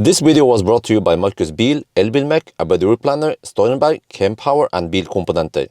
This video was brought to you by Markus Bil, Elbilmek, ABRP, Stormberg, Kempower and Bilkomponenter.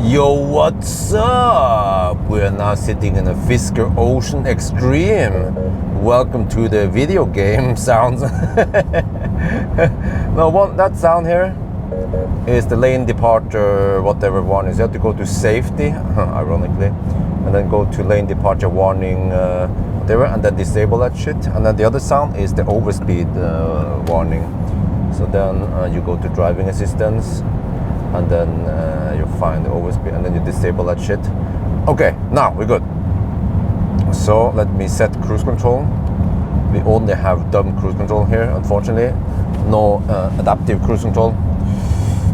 Yo, what's up? We're now sitting in a Fisker Ocean Extreme. Welcome to the video game sounds. No, that sound here is the lane departure, whatever one is. You have to go to safety, ironically, and then go to lane departure warning, whatever, and then disable that shit. And then the other sound is the overspeed warning. So then you go to driving assistance, and then you find the overspeed, and then you disable that shit. Okay, now we're good. So let me set cruise control. We only have dumb cruise control here, unfortunately. No adaptive cruise control.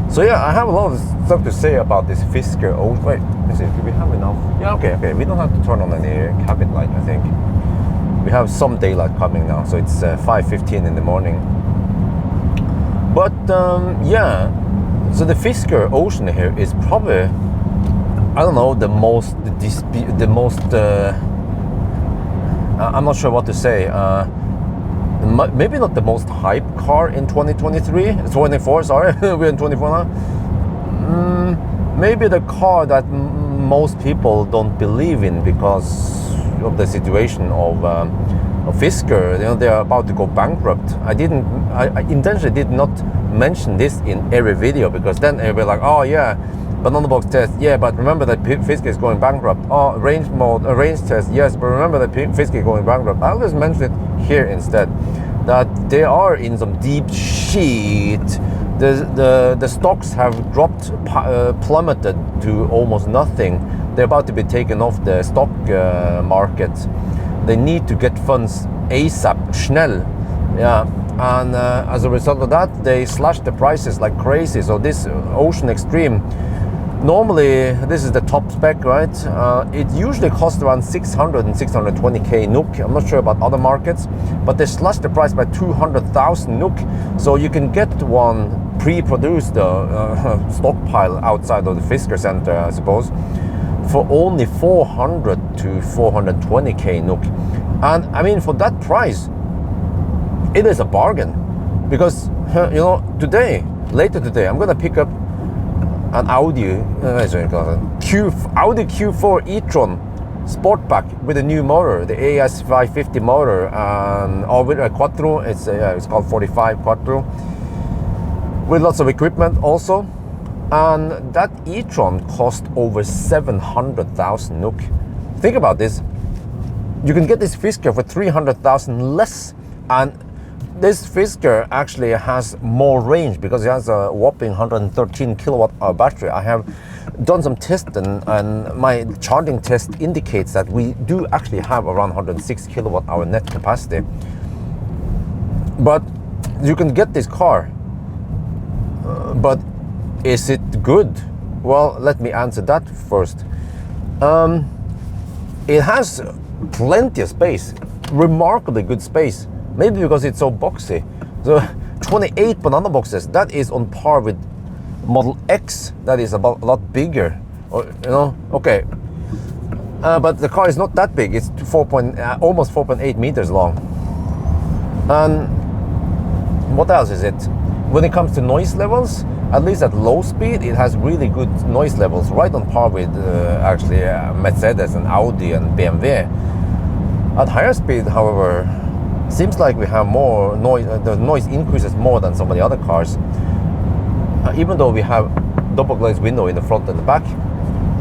So yeah, I have a lot of stuff to say about this Fisker. Oh wait, let's see, do we have enough? Yeah, okay. We don't have to turn on any cabin light, I think. We have some daylight coming now, so it's 5:15 in the morning. But yeah. So the Fisker Ocean here is probably, I don't know, the most, I'm not sure what to say. Maybe not the most hype car in 24, sorry, we're in 24 now. Maybe the car that most people don't believe in because of the situation of Fisker. You know, they're about to go bankrupt. I intentionally did not mention this in every video, because then it'll be like, oh yeah, banana box test, yeah, but remember that Fisker is going bankrupt. Oh, range test, yes, but remember that Fisker is going bankrupt. I'll just mention it here instead, that they are in some deep shit. The stocks have dropped, plummeted to almost nothing. They're about to be taken off the stock market. They need to get funds ASAP, schnell, yeah. And as a result of that, they slashed the prices like crazy. So this Ocean Extreme, normally this is the top spec, right? It usually costs around 600 and 620k NOK. I'm not sure about other markets, but they slashed the price by 200,000 NOK. So you can get one pre-produced stockpile outside of the Fisker Center, I suppose, for only 400 to 420k NOK. And I mean, for that price, it is a bargain. Because, you know, later today, I'm gonna pick up an Audi Q4 e-tron Sportback with a new motor, the AS 550 motor, or with a Quattro. It's called 45 Quattro, with lots of equipment also. And that e-tron cost over 700,000 NOK. Think about this. You can get this Fisker for 300,000 less, and this Fisker actually has more range because it has a whopping 113 kilowatt hour battery. I have done some tests, and my charging test indicates that we do actually have around 106 kilowatt hour net capacity. But you can get this car, but is it good? Well, let me answer that first. It has plenty of space, remarkably good space. Maybe because it's so boxy. So 28 banana boxes, that is on par with Model X, that is about a lot bigger. Or, you know, okay. But the car is not that big. It's almost 4.8 meters long. And what else is it? When it comes to noise levels, at least at low speed, it has really good noise levels, right on par with actually Mercedes and Audi and BMW. At higher speed, however, seems like we have more noise. The noise increases more than some of the other cars, even though we have double glazed window in the front and the back.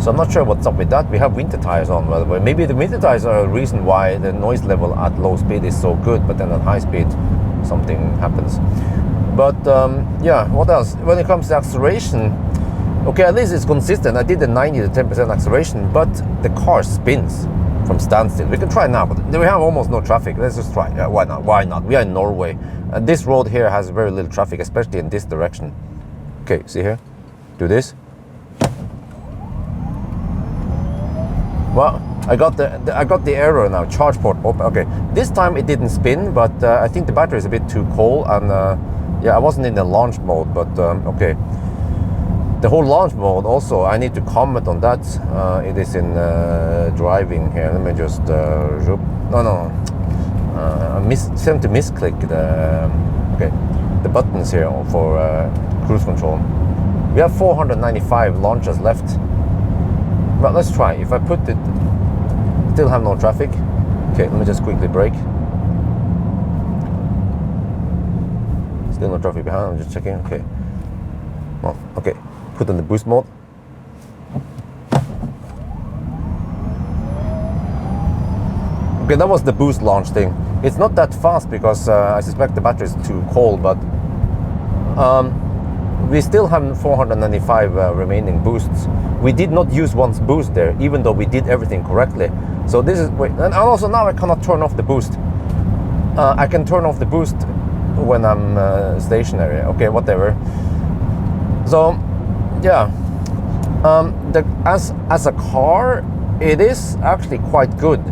So I'm not sure what's up with that. We have winter tires on, by the way. Maybe the winter tires are a reason why the noise level at low speed is so good, but then at high speed something happens. But yeah, what else? When it comes to acceleration, okay, at least it's consistent. I did the 90 to 10% acceleration, but the car spins from standstill. We can try now, but we have almost no traffic. Let's just try. Yeah, why not? Why not? We are in Norway, and this road here has very little traffic, especially in this direction. Okay, see here? Do this. Well, I got the error now. Charge port open. Okay, this time it didn't spin, but I think the battery is a bit too cold, and yeah, I wasn't in the launch mode. But okay, the whole launch mode also, I need to comment on that. It is in driving here. Let me just I seem to misclick the buttons here for cruise control. We have 495 launches left. But let's try. If I put it, still have no traffic. Okay, let me just quickly brake. Still no traffic behind. I'm just checking. Okay. Well, okay. Put on the boost mode. Okay, that was the boost launch thing. It's not that fast because I suspect the battery is too cold, but we still have 495 remaining boosts. We did not use one boost there, even though we did everything correctly. So this is, and also now I cannot turn off the boost. I can turn off the boost when I'm stationary. Okay, whatever. So, yeah, as a car, it is actually quite good.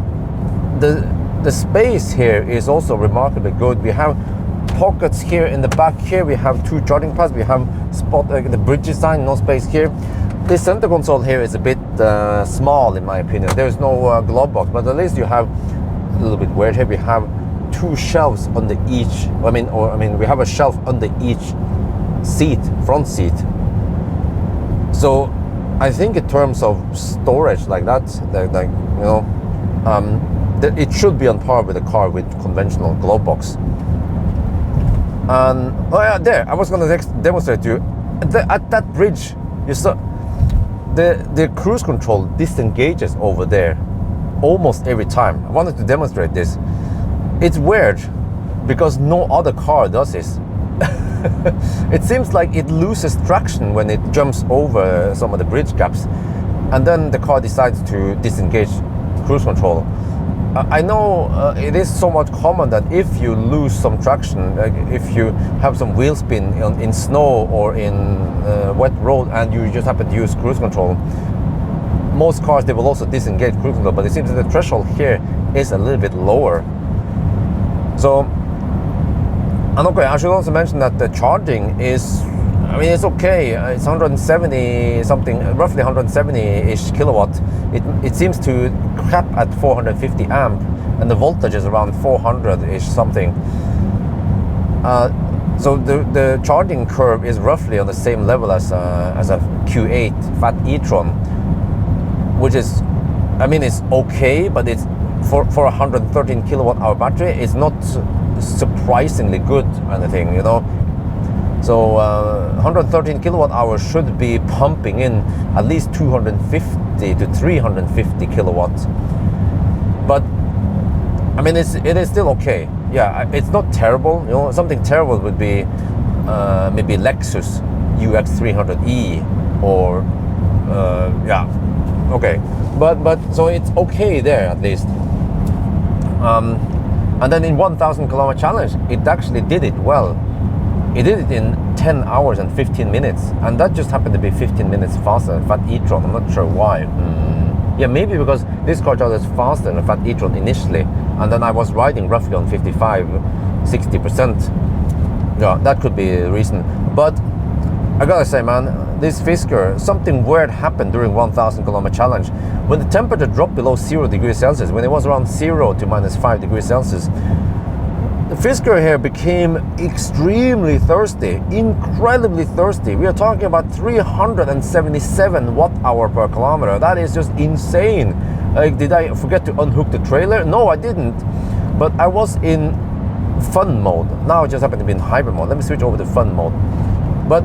The space here is also remarkably good. We have pockets here in the back. Here we have two charging pads. We have the bridge design, no space here. This center console here is a bit small in my opinion. There is no glove box, but at least you have a little bit weird here. We have two shelves under each. I mean, we have a shelf under each seat, front seat. So I think in terms of storage like that, like you know, it should be on par with a car with conventional glove box. And oh yeah, there, I was going to demonstrate to you at that bridge. You saw the cruise control disengages over there almost every time. I wanted to demonstrate this. It's weird because no other car does this. It seems like it loses traction when it jumps over some of the bridge gaps, and then the car decides to disengage cruise control. I know it is somewhat common that if you lose some traction, if you have some wheel spin in snow or in wet road and you just happen to use cruise control, most cars, they will also disengage cruise control, but it seems that the threshold here is a little bit lower. So, and okay, I should also mention that the charging is I mean, it's okay. It's 170 something, roughly 170-ish kilowatt. It seems to cap at 450 amp, and the voltage is around 400-ish something. So the charging curve is roughly on the same level as a Q8 Fat e-tron, which is, I mean, it's okay, but it's for a 113 kilowatt hour battery, it's not surprisingly good or anything, you know. So 113 kilowatt hours should be pumping in at least 250 to 350 kilowatts. But I mean, it is still okay. Yeah, it's not terrible. You know, something terrible would be maybe Lexus UX300E or yeah, okay. But so it's okay there at least. And then in 1,000 kilometer challenge, it actually did it well. It did it in 10 hours and 15 minutes, and that just happened to be 15 minutes faster than Fat e-tron. I'm not sure why. Yeah, maybe because this car charges faster than a Fat e-tron initially, and then I was riding roughly on 55-60%. Yeah, that could be the reason. But I gotta say, man, this Fisker, something weird happened during 1,000 kilometer challenge. When the temperature dropped below 0 degrees Celsius, when it was around 0 to -5 degrees Celsius, the Fisker here became extremely thirsty, incredibly thirsty. We are talking about 377 watt-hour per kilometer. That is just insane. Like, did I forget to unhook the trailer? No, I didn't. But I was in fun mode. Now I just happen to be in hybrid mode. Let me switch over to fun mode. But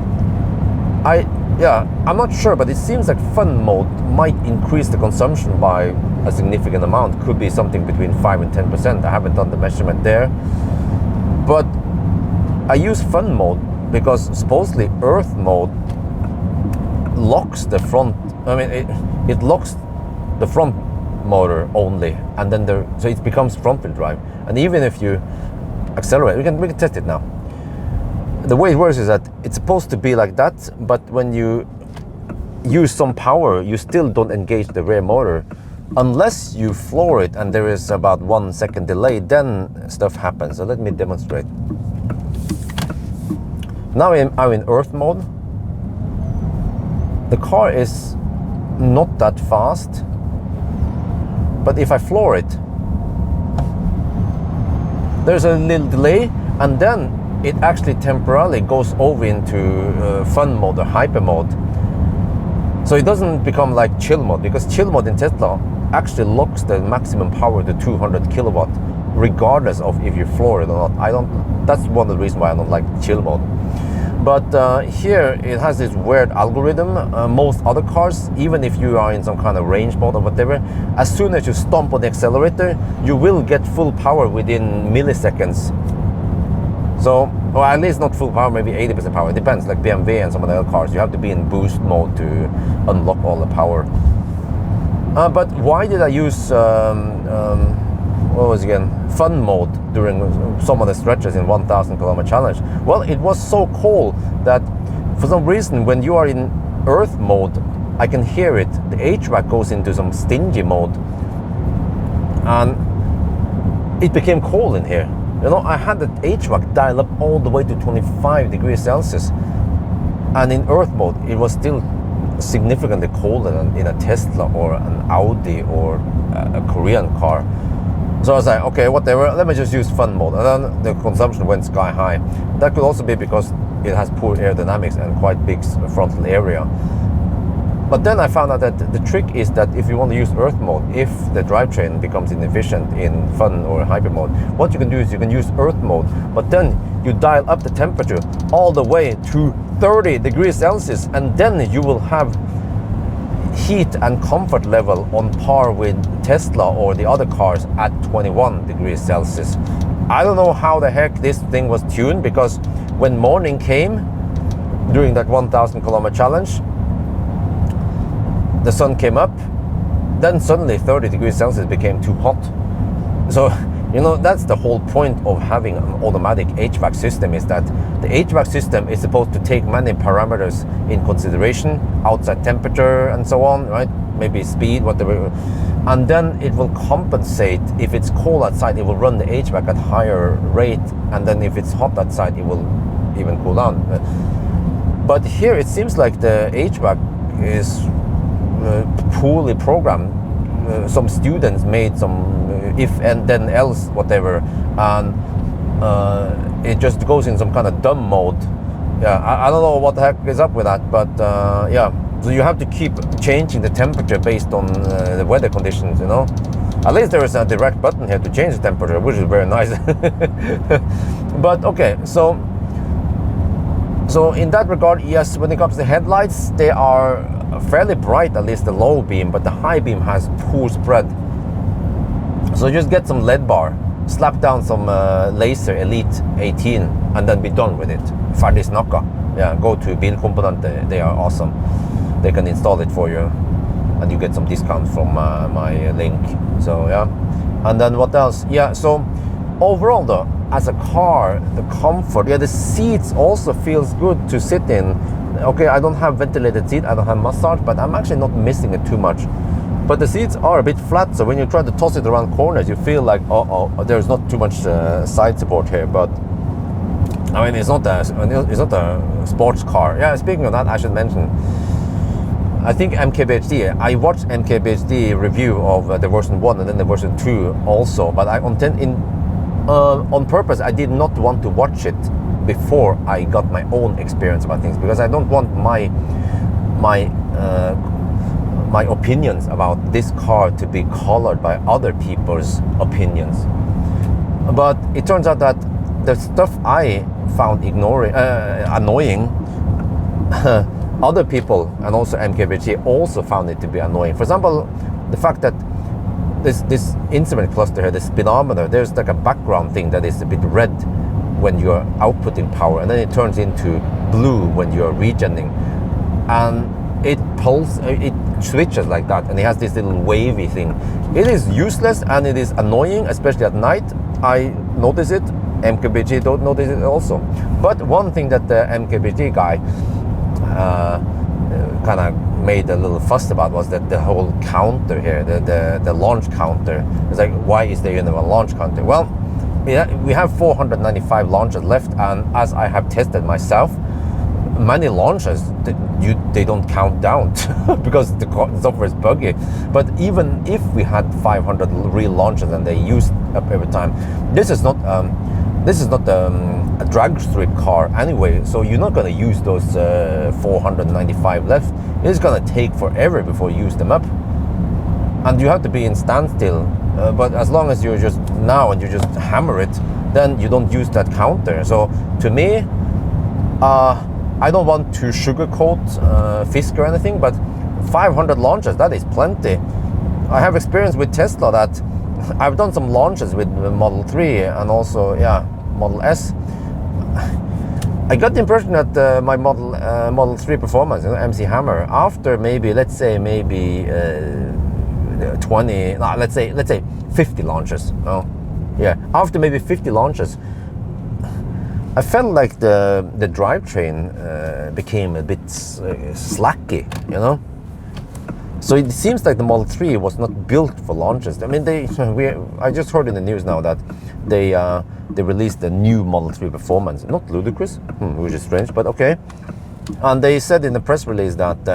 I'm not sure, but it seems like fun mode might increase the consumption by a significant amount. Could be something between 5 and 10%. I haven't done the measurement there. But I use fun mode because supposedly earth mode locks the front. I mean, it locks the front motor only, and then so it becomes front wheel drive. And even if you accelerate, we can test it now. The way it works is that it's supposed to be like that, but when you use some power, you still don't engage the rear motor. Unless you floor it and there is about 1 second delay, then stuff happens. So let me demonstrate. Now I'm in earth mode. The car is not that fast, but if I floor it, there's a little delay, and then it actually temporarily goes over into fun mode or hyper mode. So it doesn't become like chill mode, because chill mode in Tesla actually locks the maximum power to 200 kilowatt, regardless of if you floor it or not. That's one of the reasons why I don't like chill mode. But here it has this weird algorithm. Most other cars, even if you are in some kind of range mode or whatever, as soon as you stomp on the accelerator, you will get full power within milliseconds. So, or at least not full power, maybe 80% power. It depends, like BMW and some of the other cars. You have to be in boost mode to unlock all the power. But why did I use, what was it again? Fun mode during some of the stretches in 1,000 kilometer challenge? Well, it was so cold that for some reason, when you are in earth mode, I can hear it. The HVAC goes into some stingy mode, and it became cold in here. You know, I had the HVAC dial up all the way to 25 degrees Celsius, and in earth mode, it was still significantly colder than in a Tesla or an Audi or a Korean car. So I was like, okay, whatever, let me just use fun mode. And then the consumption went sky high. That could also be because it has poor aerodynamics and quite big frontal area. But then I found out that the trick is that if you want to use earth mode, if the drivetrain becomes inefficient in fun or hyper mode, what you can do is you can use earth mode, but then you dial up the temperature all the way to 30 degrees Celsius, and then you will have heat and comfort level on par with Tesla or the other cars at 21 degrees Celsius. I don't know how the heck this thing was tuned, because when morning came during that 1,000 kilometer challenge, the sun came up, then suddenly 30 degrees Celsius became too hot. So, you know, that's the whole point of having an automatic HVAC system, is that the HVAC system is supposed to take many parameters in consideration, outside temperature and so on, right? Maybe speed, whatever. And then it will compensate. If it's cold outside, it will run the HVAC at higher rate. And then if it's hot outside, it will even cool down. But here it seems like the HVAC is poorly programmed. Some students made some if and then else whatever, and it just goes in some kind of dumb mode. Yeah, I don't know what the heck is up with that, but yeah. So you have to keep changing the temperature based on the weather conditions, you know. At least there is a direct button here to change the temperature, which is very nice. But okay, so in that regard, yes, when it comes to headlights, they are fairly bright, at least the low beam, but the high beam has poor spread. So just get some LED bar, slap down some laser Elite 18, and then be done with it. Ferdig snakka. Yeah, go to Bilkomponent, they are awesome. They can install it for you, and you get some discount from my link. So yeah, and then what else? Yeah, so overall though, as a car, the comfort, yeah, the seats also feels good to sit in. Okay, I don't have ventilated seat, I don't have massage, but I'm actually not missing it too much. But the seats are a bit flat, so when you try to toss it around corners, you feel like, there's not too much side support here. But I mean, it's not a sports car. Yeah, speaking of that, I should mention, I think MKBHD, I watched MKBHD review of the version 1 and then the version 2 also, but on purpose I did not want to watch it before I got my own experience about things, because I don't want my opinions about this car to be colored by other people's opinions. But it turns out that the stuff I found annoying, other people and also MKBHD also found it to be annoying. For example, the fact that this instrument cluster here, the speedometer, there's like a background thing that is a bit red when you're outputting power, and then it turns into blue when you're regenning, and it switches like that, and it has this little wavy thing. It is useless and it is annoying, especially at night. I notice it. MKBHD don't notice it also. But one thing that the MKBHD guy kind of made a little fuss about was that the whole counter here, the launch counter. It's like, why is there even a launch counter? Well, we have 495 launches left, and as I have tested myself, many launches they don't count down because the software is buggy. But even if we had 500 real launches and they used up every time, this is not a drag strip car anyway, so you're not going to use those 495 left. It's going to take forever before you use them up, and you have to be in standstill. But as long as you're just now and you just hammer it, then you don't use that counter. So to me, I don't want to sugarcoat Fisker or anything, but 500 launches, that is plenty. I have experience with Tesla that I've done some launches with Model 3 and also, yeah, Model S. I got the impression that my Model 3 performance, MC Hammer, after maybe, let's say 20, no, let's say 50 launches. Oh, yeah, after maybe 50 launches, I felt like the drivetrain became a bit slacky, you know. So it seems like the Model 3 was not built for launches. I mean, I just heard in the news now that they released the new Model 3 Performance. Not ludicrous, which is strange, but okay. And they said in the press release that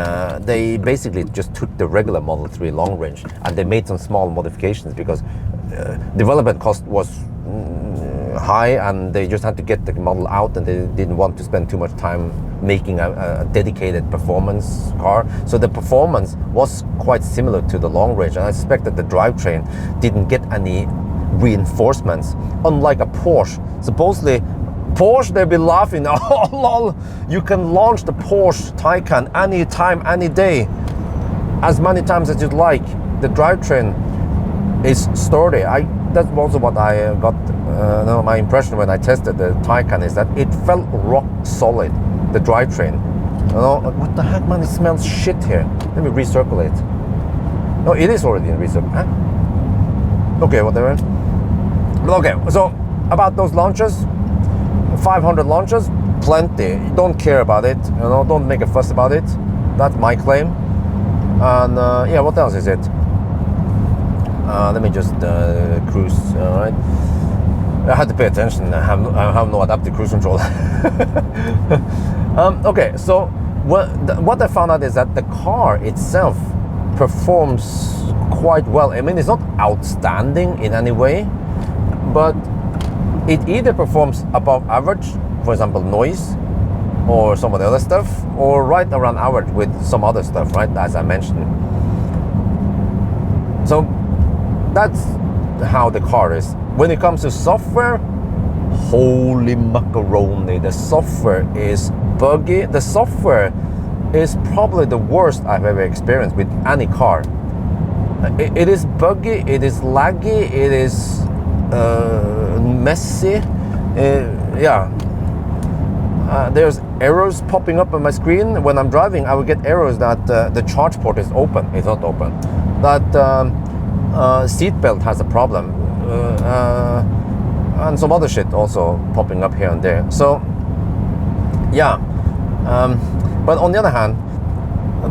they basically just took the regular Model 3 long range and they made some small modifications because development cost was high, and they just had to get the model out, and they didn't want to spend too much time making a dedicated performance car. So the performance was quite similar to the long range, and I suspect that the drivetrain didn't get any reinforcements, unlike a Porsche. Supposedly Porsche, they'll be laughing, oh lol, you can launch the Porsche Taycan anytime, any day, as many times as you'd like. The drivetrain is sturdy. That's also what I got, my impression when I tested the Taycan, is that it felt rock solid, the drivetrain. You know, what the heck, man, it smells shit here. Let me recirculate. No, it is already in recircle. Huh? Okay, whatever. Okay, so about those launches, 500 launches, plenty. Don't care about it, you know, don't make a fuss about it. That's my claim. And yeah, what else is it? Let me just cruise, all right. I had to pay attention. I have no adaptive cruise control. Okay, so what I found out is that the car itself performs quite well. I mean, it's not outstanding in any way, but it either performs above average, for example, noise, or some of the other stuff, or right around average with some other stuff, right, as I mentioned. So that's how the car is. When it comes to software, holy macaroni, the software is buggy. The software is probably the worst I've ever experienced with any car. It is buggy, it is laggy, it is messy. There's errors popping up on my screen. When I'm driving, I will get errors that the charge port is open. It's not open. That seatbelt has a problem. And some other shit also popping up here and there. So, yeah. But on the other hand,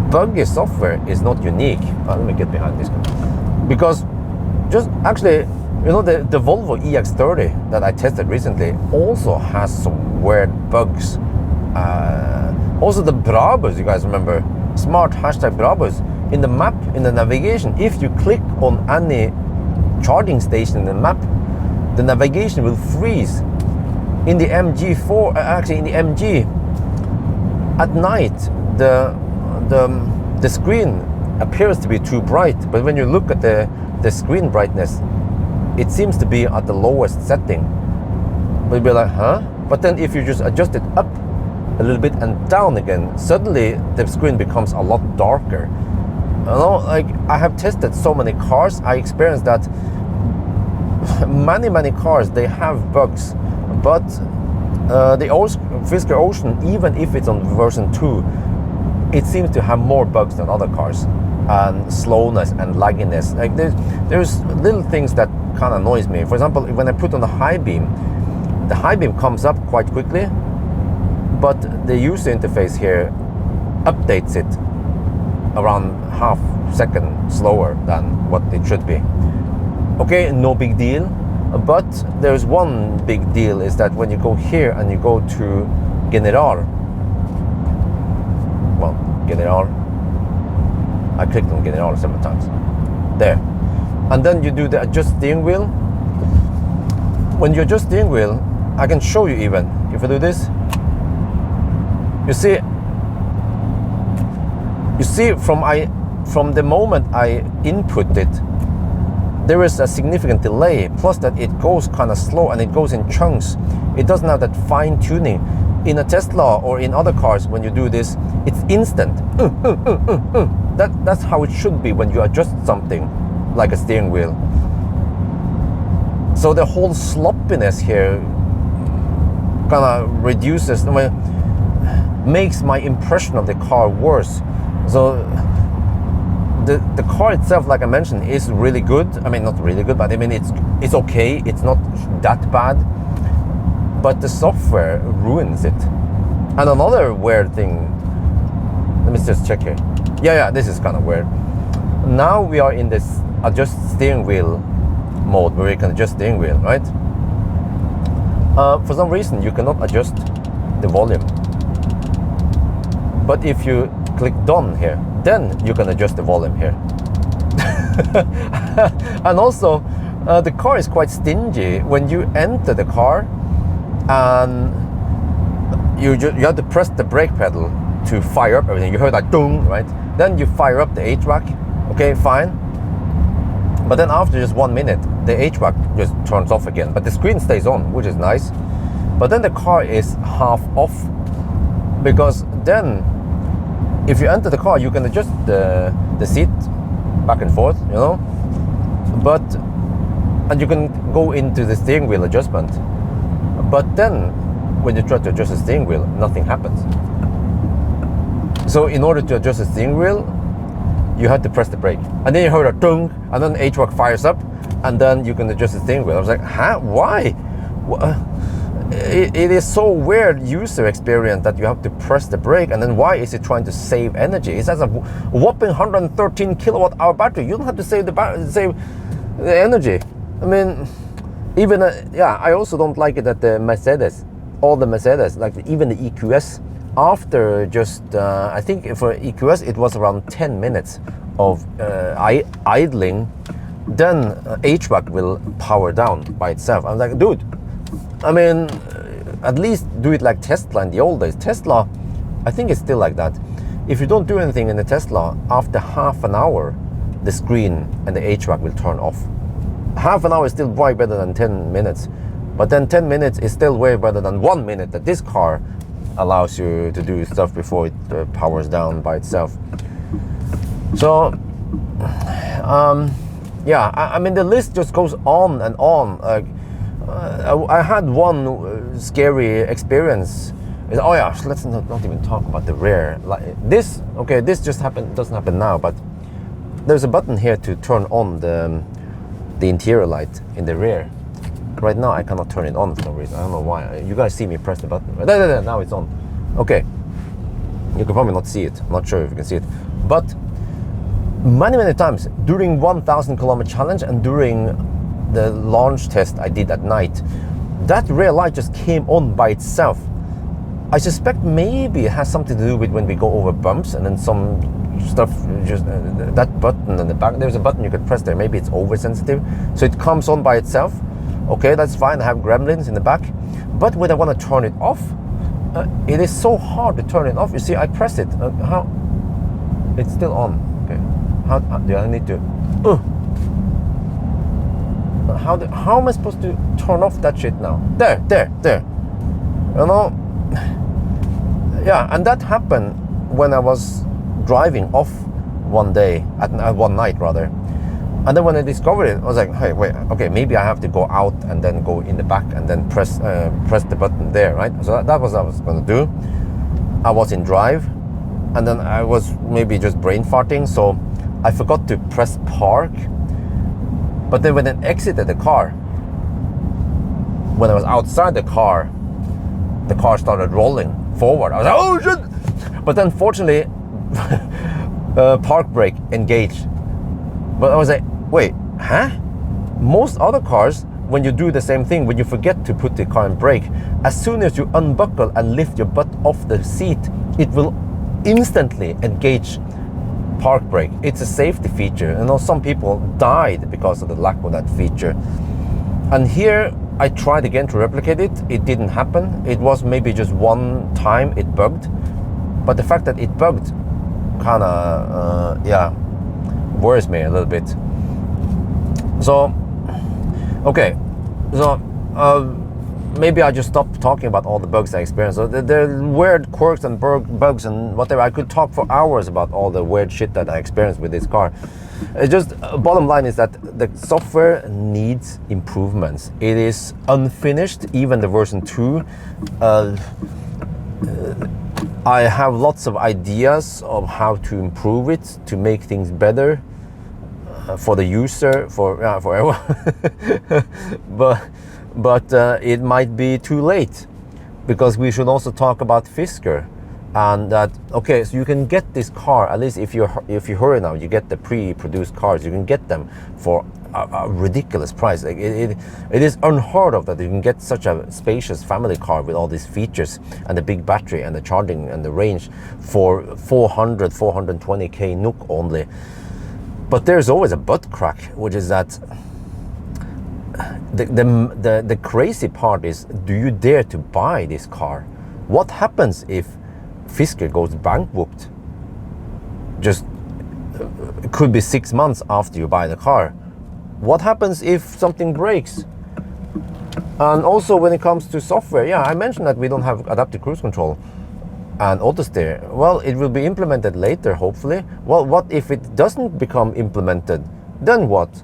buggy software is not unique. Let me get behind this guy. Because just actually, you know, the Volvo EX30 that I tested recently also has some weird bugs. Also the Brabus, you guys remember? Smart hashtag Brabus. In the map, in the navigation, if you click on any charging station in the map, the navigation will freeze. In the MG4, actually in the MG, at night, the screen appears to be too bright, but when you look at the screen brightness, it seems to be at the lowest setting. But you'll be like, huh? But then if you just adjust it up a little bit and down again, suddenly the screen becomes a lot darker. You know, like I have tested so many cars, I experienced that many cars, they have bugs, but the Fisker Ocean, even if it's on version 2, it seems to have more bugs than other cars, and slowness and lagginess. Like there's little things that kind of annoys me. For example, when I put on the high beam comes up quite quickly, but the user interface here updates it around half second slower than what it should be. Okay, no big deal, but there's one big deal, is that when you go here and you go to General, I clicked on General several times, there, and then you do the adjust steering wheel. When you adjust steering wheel, I can show you even, if I do this, you see from the moment I input it, there is a significant delay, plus that it goes kind of slow and it goes in chunks. It doesn't have that fine tuning. In a Tesla or in other cars, when you do this, it's instant. That's how it should be when you adjust something like a steering wheel. So the whole sloppiness here kind of reduces, makes my impression of the car worse. So the car itself, like I mentioned, is really good. I mean, not really good, but I mean it's okay. It's not that bad. But the software ruins it. And another weird thing, let me just check here. Yeah, this is kind of weird. Now we are in this adjust steering wheel mode, where you can adjust steering wheel, right? For some reason, you cannot adjust the volume. But if you click done here, then you can adjust the volume here. And also, the car is quite stingy. When you enter the car, and you have to press the brake pedal to fire up everything. You heard that dung, right? Then you fire up the HVAC. Okay, fine. But then after just 1 minute, the HVAC just turns off again. But the screen stays on, which is nice. But then the car is half off, because then if you enter the car, you can adjust the seat back and forth, you know. And you can go into the steering wheel adjustment. But then, when you try to adjust the steering wheel, nothing happens. So in order to adjust the steering wheel, you have to press the brake. And then you heard a dung, and then HVAC fires up, and then you can adjust the steering wheel. I was like, huh? Why? It is so weird user experience that you have to press the brake, and then why is it trying to save energy? It has a whopping 113 kilowatt hour battery. You don't have to save the energy. I mean, even I also don't like it that the Mercedes, all the Mercedes, like even the EQS, after just, I think for EQS it was around 10 minutes of idling, then HVAC will power down by itself. I'm like, dude, I mean, at least do it like Tesla in the old days. Tesla, I think it's still like that. If you don't do anything in the Tesla, after half an hour, the screen and the HVAC will turn off. Half an hour is still way better than 10 minutes. But then 10 minutes is still way better than 1 minute that this car allows you to do stuff before it powers down by itself. So, yeah, I mean, the list just goes on and on. Like, I had one scary experience. Oh yeah, let's not even talk about the rear. Like this, okay, this just doesn't happen now, but there's a button here to turn on the interior light in the rear. Right now I cannot turn it on for some reason. I don't know why. You guys see me press the button. There, now it's on. Okay. You can probably not see it. I'm not sure if you can see it. But many times during 1,000 kilometer challenge and during the launch test I did at night, that rear light just came on by itself. I suspect maybe it has something to do with when we go over bumps and then some stuff, just that button in the back, there's a button you could press there, maybe it's oversensitive, so it comes on by itself. Okay, that's fine, I have gremlins in the back. But when I want to turn it off, it is so hard to turn it off. You see, I press it, how? It's still on. Okay, how do I need to? How am I supposed to turn off that shit now? There. You know? Yeah, and that happened when I was driving off one day, at one night rather. And then when I discovered it, I was like, hey, wait, okay, maybe I have to go out and then go in the back and then press the button there, right? So that was what I was going to do. I was in drive, and then I was maybe just brain farting, so I forgot to press park. But then when I exited the car, when I was outside the car started rolling forward. I was like, oh shit! But then fortunately, park brake engaged. But I was like, wait, huh? Most other cars, when you do the same thing, when you forget to put the car in brake, as soon as you unbuckle and lift your butt off the seat, it will instantly engage park brake. It's a safety feature. You know, some people died because of the lack of that feature. And here, I tried again to replicate it. It didn't happen. It was maybe just one time it bugged. But the fact that it bugged kind of, yeah, worries me a little bit. So, okay. So, maybe I just stop talking about all the bugs I experienced. So the weird quirks and bugs and whatever. I could talk for hours about all the weird shit that I experienced with this car. It's just, bottom line is that the software needs improvements. It is unfinished, even the version 2. I have lots of ideas of how to improve it, to make things better for the user, for everyone. but it might be too late, because we should also talk about Fisker. And that, okay, so you can get this car, at least if you hurry now, you get the pre-produced cars, you can get them for a ridiculous price. Like it is unheard of that you can get such a spacious family car with all these features and the big battery and the charging and the range for 420k NOK only. But there's always a butt crack, which is that the crazy part is, do you dare to buy this car? What happens if Fisker goes bankrupt? Just it could be 6 months after you buy the car. What happens if something breaks? And also when it comes to software, yeah, I mentioned that we don't have adaptive cruise control and auto steer. Well, it will be implemented later, hopefully. Well, what if it doesn't become implemented? Then what?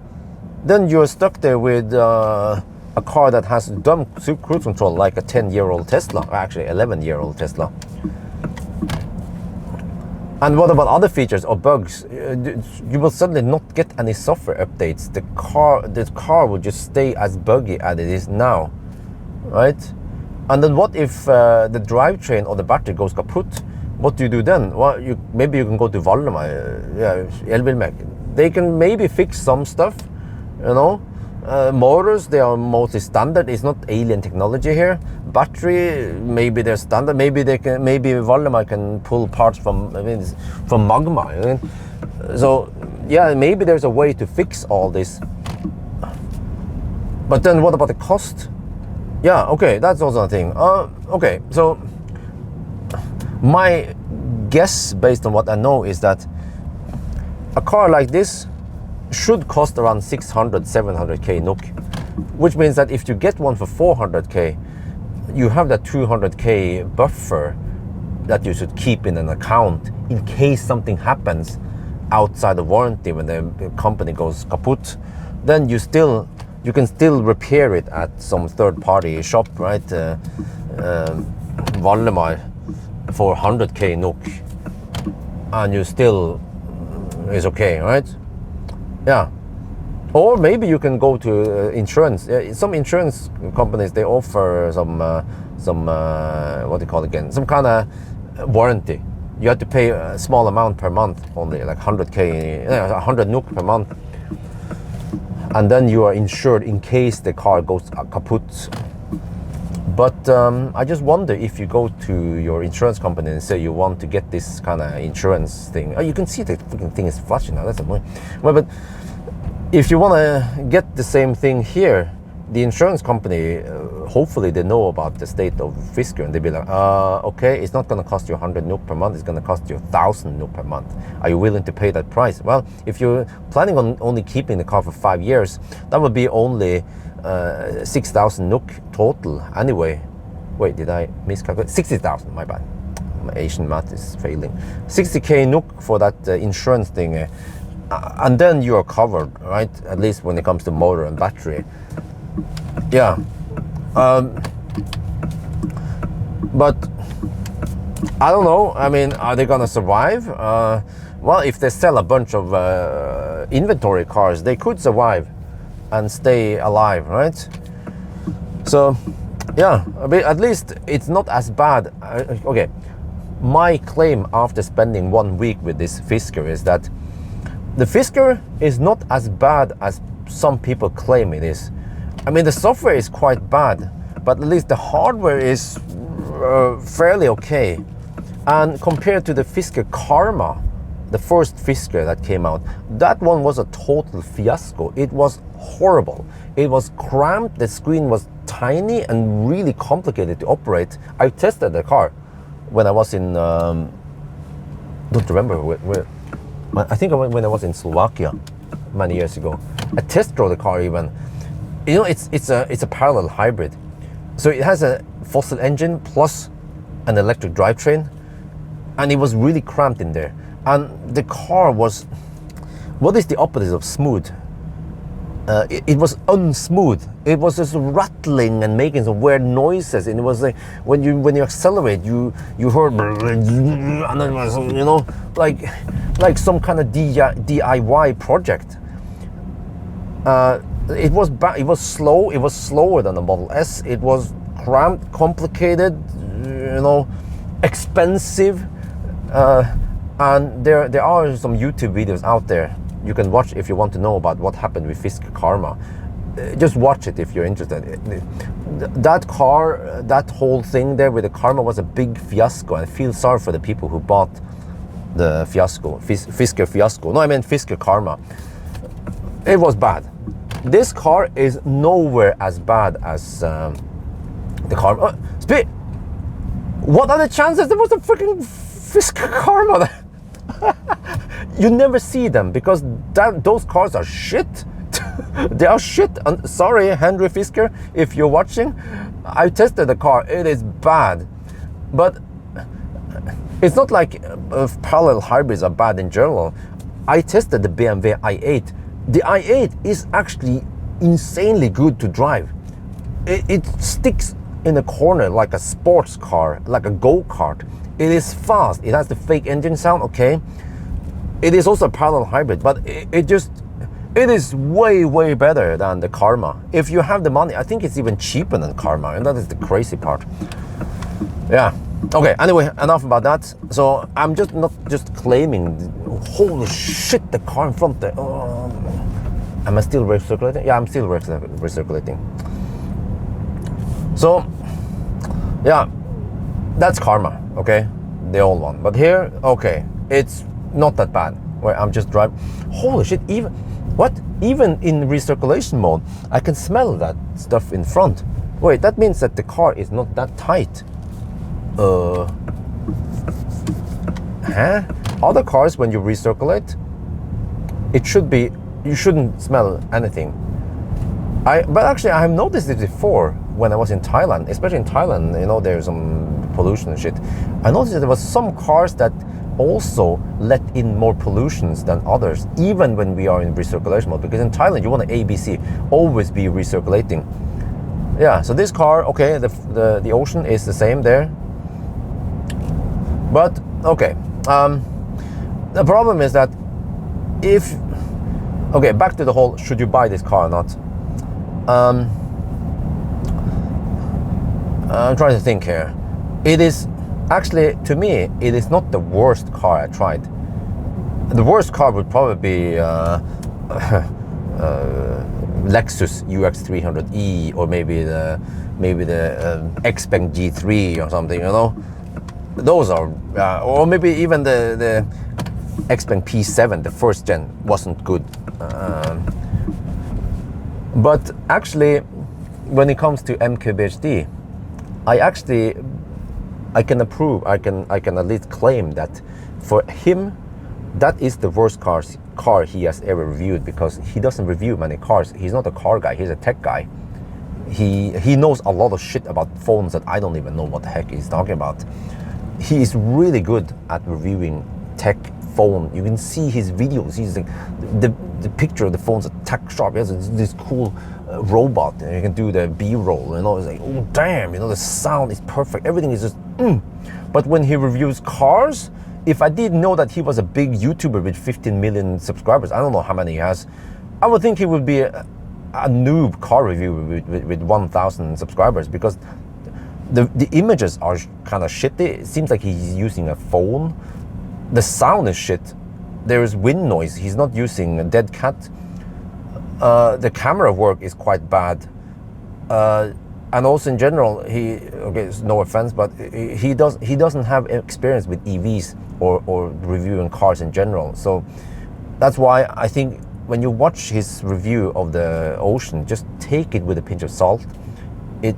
Then you're stuck there with a car that has dumb cruise control, like a 10-year-old Tesla, or actually 11-year-old Tesla. And what about other features or bugs? You will suddenly not get any software updates. The car will just stay as buggy as it is now, right? And then what if the drivetrain or the battery goes kaput? What do you do then? Well, maybe you can go to Elbilmek. They can maybe fix some stuff, you know. Motors, they are mostly standard. It's not alien technology here, Battery, maybe they're standard. Maybe Valdemar can pull parts from Magma. I mean, so yeah, maybe there's a way to fix all this. But then what about the cost? Yeah, okay, that's also a thing. Okay, so my guess based on what I know is that a car like this should cost around 600-700k NOK, which means that if you get one for 400k, you have that 200k buffer that you should keep in an account in case something happens outside the warranty when the company goes kaput. Then you can still repair it at some third-party shop, right? Valdemar for 100k NOK, and you still is okay, right? Yeah. Or maybe you can go to insurance. Some insurance companies, they offer some what do you call it again? Some kind of warranty. You have to pay a small amount per month, only like 100k, 100 NOK per month. And then you are insured in case the car goes kaput. But I just wonder if you go to your insurance company and say you want to get this kind of insurance thing. Oh, you can see the freaking thing is flashing now. That's annoying. Well, but if you want to get the same thing here, the insurance company, hopefully they know about the state of Fisker, and they'll be like, okay, it's not going to cost you 100 NOK per month, it's going to cost you 1,000 NOK per month. Are you willing to pay that price? Well, if you're planning on only keeping the car for 5 years, that would be only 6,000 NOK total anyway. Wait, did I miscalculate? 60,000, my bad. My Asian math is failing. 60k NOK for that insurance thing. And then you are covered, right? At least when it comes to motor and battery. Yeah. But I don't know. I mean, are they gonna survive? Well, if they sell a bunch of inventory cars, they could survive and stay alive, right? So, yeah, at least it's not as bad. Okay, my claim after spending 1 week with this Fisker is that the Fisker is not as bad as some people claim it is. I mean, the software is quite bad, but at least the hardware is fairly okay. And compared to the Fisker Karma, the first Fisker that came out, that one was a total fiasco. It was horrible. It was cramped, the screen was tiny and really complicated to operate. I tested the car when I was in, don't remember where I think when I was in Slovakia many years ago. I test drove the car even. You know, it's a parallel hybrid. So it has a fossil engine plus an electric drivetrain, and it was really cramped in there. And the car was, what is the opposite of smooth? It was unsmooth. It was just rattling and making some weird noises. And it was like when you accelerate, you heard, and it was, you know, like some kind of DIY project. It was it was slow. It was slower than the Model S. It was cramped, complicated, you know, expensive. And there are some YouTube videos out there you can watch if you want to know about what happened with Fisker Karma. Just watch it if you're interested. That car, that whole thing there with the Karma was a big fiasco. I feel sorry for the people who bought the fiasco, Fisker fiasco. No, I meant Fisker Karma. It was bad. This car is nowhere as bad as the Karma. What are the chances there was a freaking Fisker Karma there? You never see them because those cars are shit. They are shit. And sorry, Henry Fisker, if you're watching, I tested the car. It is bad, but it's not like parallel hybrids are bad in general. I tested the BMW i8. The i8 is actually insanely good to drive. It sticks in a corner like a sports car, like a go-kart. It is fast. It has the fake engine sound, okay. It is also a parallel hybrid, but it is way better than the Karma. If you have the money, I think it's even cheaper than Karma, and that is the crazy part. Yeah. Okay, anyway, enough about that. So I'm just not just claiming, holy shit, the car in front there. Am I still recirculating? Yeah, I'm still recirculating. So Yeah, that's Karma, okay, the old one. But here, okay, it's not that bad. Where I'm just driving. Holy shit! Even in recirculation mode, I can smell that stuff in front. Wait, that means that the car is not that tight. Other cars, when you recirculate, it should be, you shouldn't smell anything. But actually, I have noticed it before when I was in Thailand, especially in Thailand. You know, there's some pollution and shit. I noticed that there was some cars that also let in more pollutions than others, even when we are in recirculation mode. Because in Thailand, you want to ABC, always be recirculating. Yeah. So this car, okay, the Ocean is the same there. But okay, the problem is that okay, back to the whole should you buy this car or not. I'm trying to think here. It is actually, to me, it is not the worst car I tried. The worst car would probably be Lexus UX300E, or maybe the Xpeng G3 or something. You know, those are, or maybe even the Xpeng P7, the first gen, wasn't good. But actually, when it comes to MQBHD, I can approve. I can at least claim that for him, that is the worst car he has ever reviewed, because he doesn't review many cars. He's not a car guy. He's a tech guy. He knows a lot of shit about phones that I don't even know what the heck he's talking about. He is really good at reviewing tech phone. You can see his videos. He's like, the picture of the phone's a tech shop. He has this cool robot, and you can do the B-roll. You know, it's like, oh damn, you know, the sound is perfect. Everything is just. But when he reviews cars, if I didn't know that he was a big YouTuber with 15 million subscribers, I don't know how many he has, I would think he would be a noob car reviewer with 1,000 subscribers, because the images are kind of shitty. It seems like he's using a phone. The sound is shit. There is wind noise. He's not using a dead cat. The camera work is quite bad. And also in general, okay, no offense, but he doesn't have experience with EVs or reviewing cars in general. So that's why I think when you watch his review of the Ocean, just take it with a pinch of salt.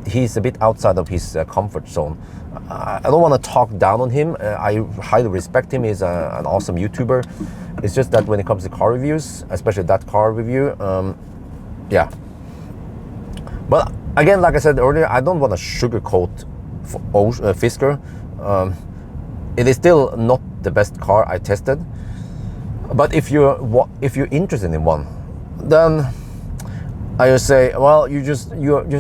He's a bit outside of his comfort zone. I don't want to talk down on him. I highly respect him. He's an awesome YouTuber. It's just that when it comes to car reviews, especially that car review, yeah. But again, like I said earlier, I don't want to sugarcoat Fisker. It is still not the best car I tested. But if you're interested in one, then I just say, well, you just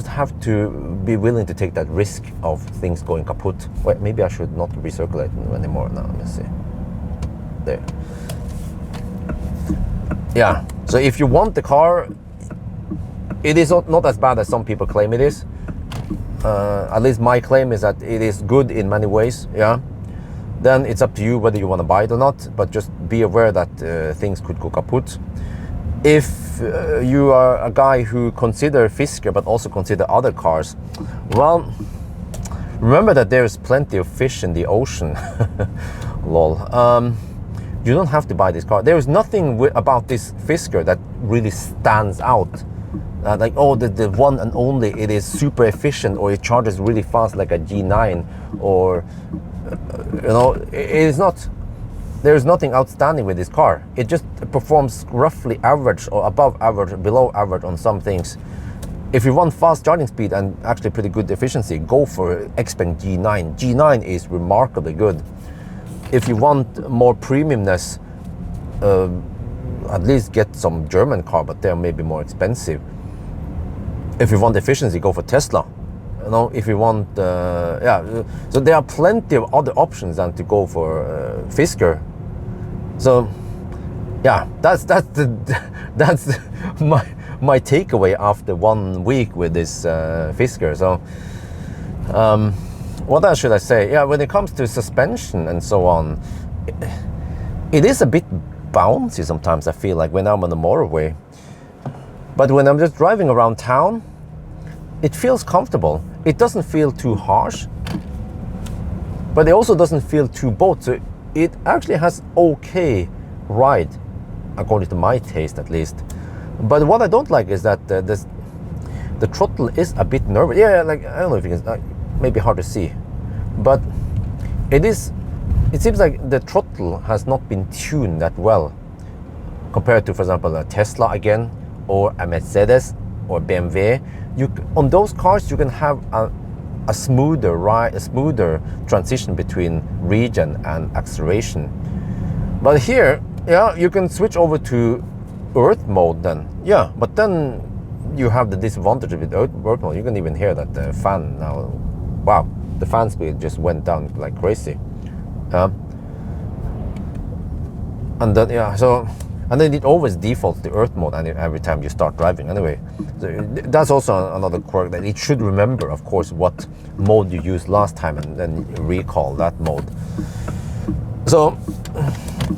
have to be willing to take that risk of things going kaput. Wait, maybe I should not recirculate anymore now. Let's see. There. Yeah. So if you want the car, it is not as bad as some people claim it is. At least my claim is that it is good in many ways. Yeah. Then it's up to you whether you want to buy it or not. But just be aware that things could go kaput. If you are a guy who consider Fisker but also consider other cars, well, remember that there is plenty of fish in the ocean. Lol. You don't have to buy this car. There is nothing about this Fisker that really stands out. Like, oh, the one and only, it is super efficient, or it charges really fast like a G9, or you know, it is not. There is nothing outstanding with this car. It just performs roughly average or above average, below average on some things. If you want fast charging speed and actually pretty good efficiency, go for Xpeng G9. G9 is remarkably good. If you want more premiumness, at least get some German car, but they're maybe more expensive. If you want efficiency, go for Tesla. You know, if you want, yeah. So there are plenty of other options than to go for Fisker. So, yeah, that's my takeaway after 1 week with this Fisker. So, what else should I say? Yeah, when it comes to suspension and so on, it is a bit bouncy sometimes. I feel like when I'm on the motorway, but when I'm just driving around town, it feels comfortable. It doesn't feel too harsh. but it also doesn't feel too boat. So it actually has okay ride, according to my taste at least. But what I don't like is that the throttle is a bit nervous. Yeah, like I don't know if you can, maybe hard to see, but it seems like the throttle has not been tuned that well compared to, for example, a Tesla again, or a Mercedes or BMW. On those cars you can have a smoother ride, a smoother transition between regen and acceleration. But here, yeah, you can switch over to Earth mode then. Yeah, but then you have the disadvantage with Earth mode. You can even hear that the fan now. Wow, the fan speed just went down like crazy. And then yeah, so. And then it always defaults to Earth mode every time you start driving anyway. So that's also another quirk, that it should remember, of course, what mode you used last time and then recall that mode. So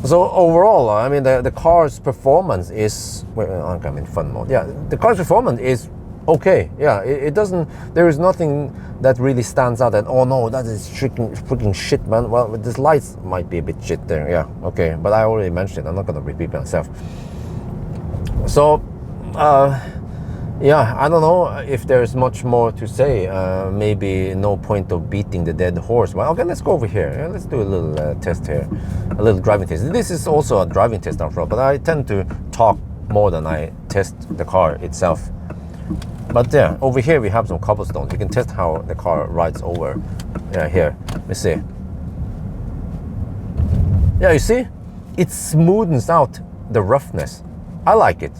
overall, I mean, the car's performance is, well, I'm in fun mode. Yeah, the car's performance is okay. Yeah, it doesn't, there is nothing that really stands out that, oh no, that is freaking shit, man. Well, this lights might be a bit shit there. Yeah, okay, but I already mentioned it. I'm not gonna repeat myself. So yeah, I don't know if there's much more to say. Maybe no point of beating the dead horse. Well, okay, let's go over here. Yeah, let's do a little test here, a little driving test. This is also a driving test after all, but I tend to talk more than I test the car itself. But yeah, over here we have some cobblestones. You can test how the car rides over. Yeah, here. Let me see. Yeah, you see? It smoothens out the roughness. I like it.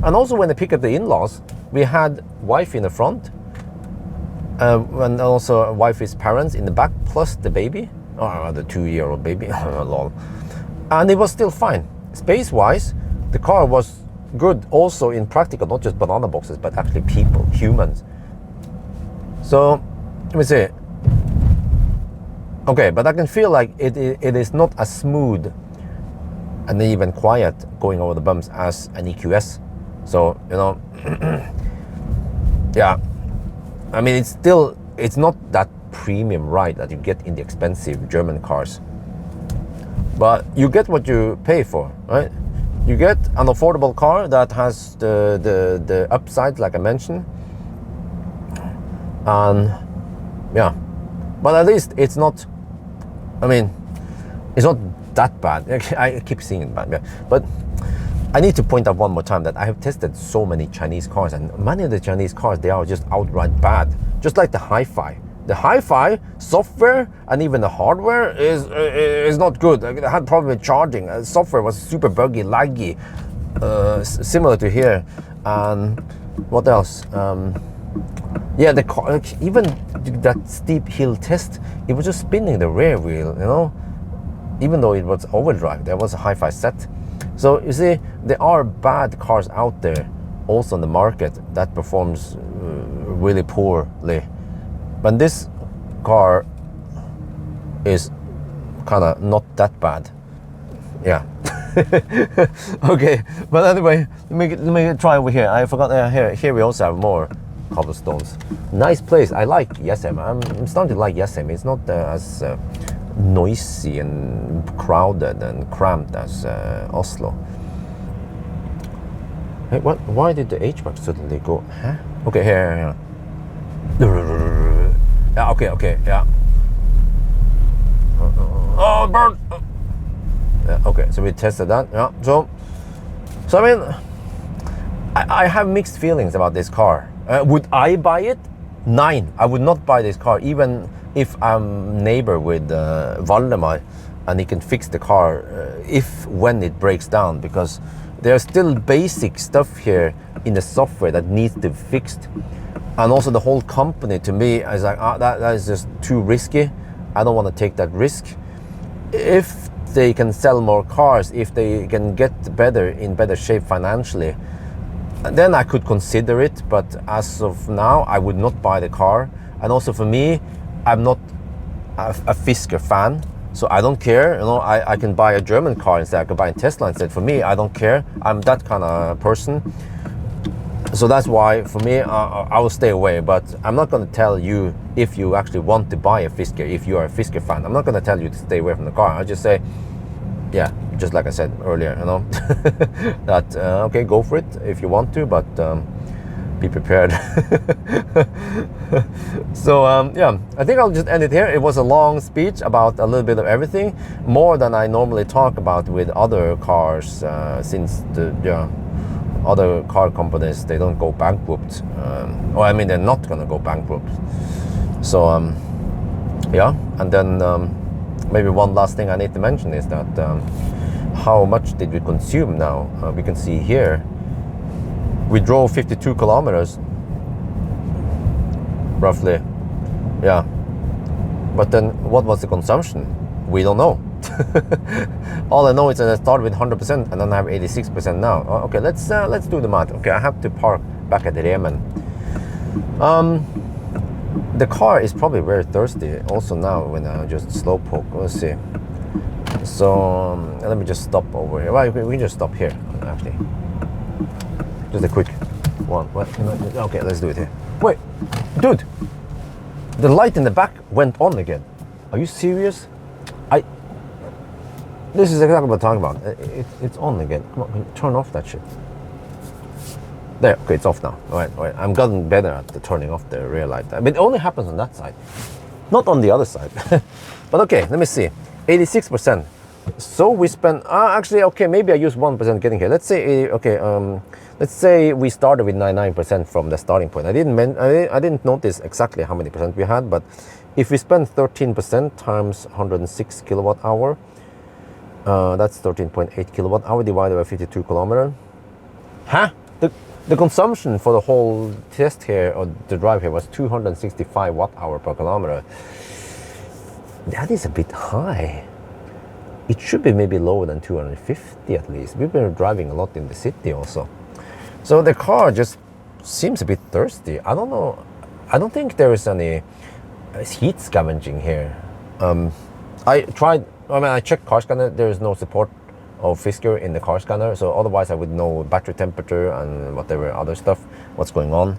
And also when I pick up the in-laws, we had wife in the front, and also wife's parents in the back, plus the baby, or the 2-year-old baby, lol. And it was still fine. Space-wise, the car was good also in practical, not just banana boxes, but actually people, humans. So let me see. Okay, but I can feel like it is not as smooth and even quiet going over the bumps as an EQS. So, you know, yeah, I mean, it's not that premium ride that you get in the expensive German cars, but you get what you pay for, right? You get an affordable car that has the upside, like I mentioned, and yeah, but at least it's not, I mean, it's not that bad. I keep seeing it bad, yeah. But I need to point out one more time that I have tested so many Chinese cars, and many of the Chinese cars, they are just outright bad, just like the Hi-Fi. The Hi-Fi software and even the hardware is not good. I had problem with charging. Software was super buggy, laggy, similar to here. And what else? Yeah, the car, like, even that steep hill test, it was just spinning the rear wheel, you know, even though it was overdrive. There was a Hi-Fi set. So you see, there are bad cars out there also on the market that performs really poorly. But this car is kind of not that bad. Yeah. Okay, but anyway, let me try over here. I forgot, here we also have more cobblestones. Nice place. I like Jessheim. I'm starting to like Jessheim. It's not as noisy and crowded and cramped as Oslo. Hey, what? Why did the HVAC suddenly go? Huh? Okay, here. Yeah, okay, yeah. Oh, burn! Yeah, okay, so we tested that. Yeah, so I mean, I have mixed feelings about this car. Would I buy it? 9. I would not buy this car, even if I'm neighbor with Valdemar and he can fix the car when it breaks down, because there's still basic stuff here in the software that needs to be fixed. And also the whole company, to me, is like, that is just too risky. I don't want to take that risk. If they can sell more cars, if they can get in better shape financially, then I could consider it. But as of now, I would not buy the car. And also for me, I'm not a Fisker fan, so I don't care. You know, I can buy a German car instead. I could buy a Tesla instead. For me, I don't care. I'm that kind of person. So that's why, for me, I will stay away. But I'm not going to tell you if you actually want to buy a Fisker, if you are a Fisker fan. I'm not going to tell you to stay away from the car. I'll just say, yeah, just like I said earlier, you know, that, okay, go for it if you want to, but be prepared. So, yeah, I think I'll just end it here. It was a long speech about a little bit of everything, more than I normally talk about with other cars, since the, other car companies, they don't go bankrupt. Or I mean, they're not gonna go bankrupt. So yeah, and then maybe one last thing I need to mention is that how much did we consume now? We can see here we drove 52 kilometers roughly, yeah, but then what was the consumption? We don't know. All I know is that I started with 100% and then I have 86% now. Okay, let's do the math. Okay, I have to park back at Remen. The car is probably very thirsty also now when I just slowpoke. Let's see. So let me just stop over here. Well, we can just stop here actually. Just a quick one. Okay, let's do it here. Wait, dude, the light in the back went on again. Are you serious? This is exactly what I'm talking about. It's on again. Come on, turn off that shit. There, okay, it's off now. All right. I'm gotten better at the turning off the rear light. But it only happens on that side, not on the other side. But okay, let me see. 86%. So we spent, actually, okay, maybe I used 1% getting here. Let's say, let's say we started with 99% from the starting point. I didn't notice exactly how many percent we had, but if we spend 13% times 106 kilowatt hour, that's 13.8 kilowatt hour divided by 52 kilometers. Huh? The consumption for the whole test here, or the drive here, was 265 watt hour per kilometer. That is a bit high. It should be maybe lower than 250 at least. We've been driving a lot in the city also. So the car just seems a bit thirsty. I don't know. I don't think there is any heat scavenging here. I checked car scanner. There is no support of Fisker in the car scanner. So otherwise I would know battery temperature and whatever other stuff, what's going on.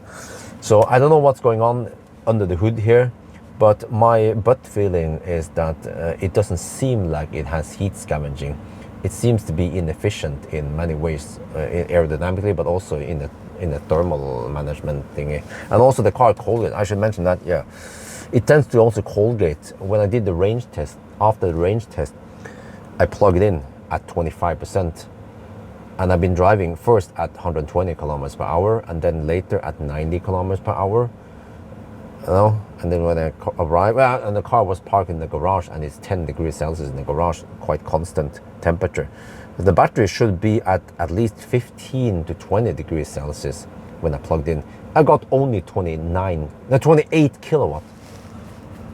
So I don't know what's going on under the hood here. But my gut feeling is that it doesn't seem like it has heat scavenging. It seems to be inefficient in many ways, aerodynamically, but also in the thermal management thingy. And also the car Colgate, I should mention that, yeah. It tends to also Colgate. When I did the range test, after the range test, I plugged in at 25%. And I've been driving first at 120 kilometers per hour and then later at 90 kilometers per hour. You know, and then when I arrived, and the car was parked in the garage and it's 10 degrees Celsius in the garage, quite constant temperature. The battery should be at least 15 to 20 degrees Celsius when I plugged in. I got only 28 kilowatt.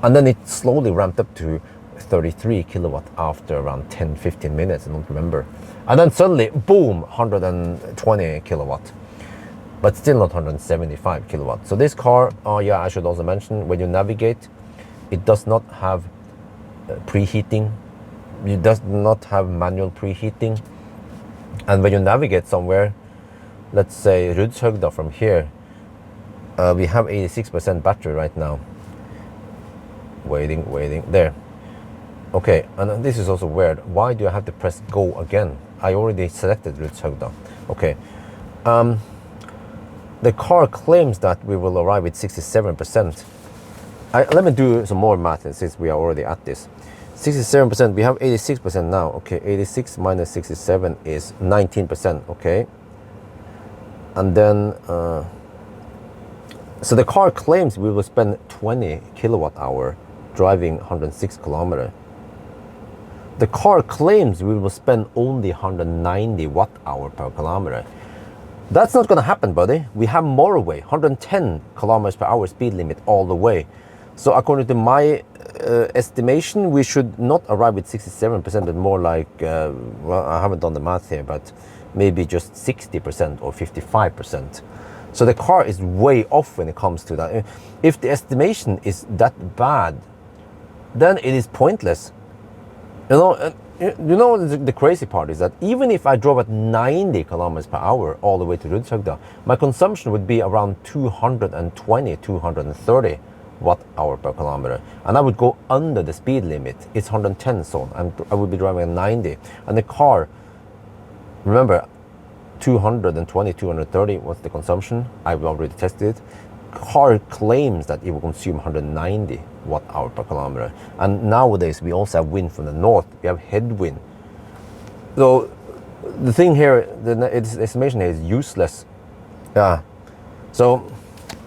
And then it slowly ramped up to 33 kilowatt after around 10-15 minutes, I don't remember. And then suddenly, boom, 120 kilowatt. But still not 175 kilowatt. So this car, yeah, I should also mention, when you navigate, it does not have preheating. It does not have manual preheating. And when you navigate somewhere, let's say Rudshøgda from here, we have 86% battery right now. Waiting, there. Okay, and this is also weird. Why do I have to press go again? I already selected Rudshøgda. Okay. The car claims that we will arrive with 67%. Let me do some more math since we are already at this. 67%, we have 86% now. Okay, 86 minus 67 is 19%, okay. And then, so the car claims we will spend 20 kilowatt hour driving 106 kilometers. The car claims we will spend only 190 watt hour per kilometer. That's not going to happen, buddy. We have motorway, 110 kilometers per hour speed limit all the way. So according to my estimation, we should not arrive with 67%, but more like, well, I haven't done the math here, but maybe just 60% or 55%. So the car is way off when it comes to that. If the estimation is that bad, then it is pointless. You know, You know, the crazy part is that even if I drove at 90 kilometers per hour all the way to Rudshøgda, my consumption would be around 220, 230 watt hour per kilometer. And I would go under the speed limit. It's 110 zone. I would be driving at 90. And the car, remember, 220, 230 was the consumption. I've already tested it. Car claims that it will consume 190 watt hour per kilometer. And nowadays we also have wind from the north. We have headwind. So the thing here, its estimation here is useless. Yeah. So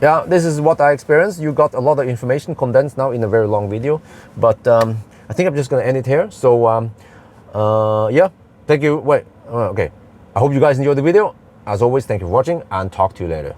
yeah, this is what I experienced. You got a lot of information condensed now in a very long video. But I think I'm just going to end it here. So yeah, thank you. Wait, okay. I hope you guys enjoyed the video. As always, thank you for watching and talk to you later.